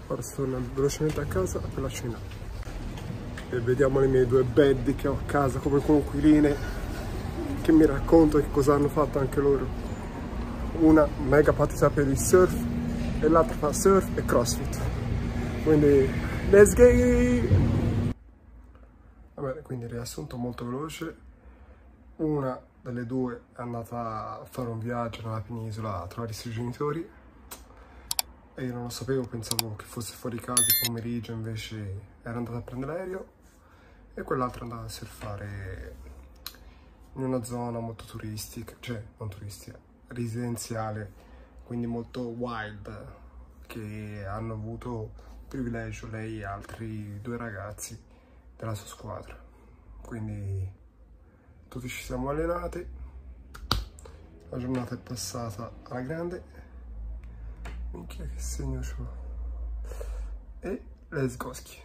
Ora sto tornando velocemente a casa per la cena. E vediamo le mie due bed che ho a casa come coinquiline, che mi racconto che cosa hanno fatto anche loro. Una mega patita per il surf e l'altra fa surf e crossfit. Quindi let's go! Vabbè, quindi riassunto molto veloce. Una delle due è andata a fare un viaggio nella penisola a trovare i suoi genitori e io non lo sapevo, pensavo che fosse fuori casa il pomeriggio, invece era andata a prendere l'aereo. E quell'altra è andata a surfare in una zona molto turistica, cioè non turistica, residenziale, quindi molto wild, che hanno avuto privilegio lei e altri due ragazzi della sua squadra. Quindi tutti ci siamo allenati, la giornata è passata alla grande. Minchia che segno c'ho. E let's go ski.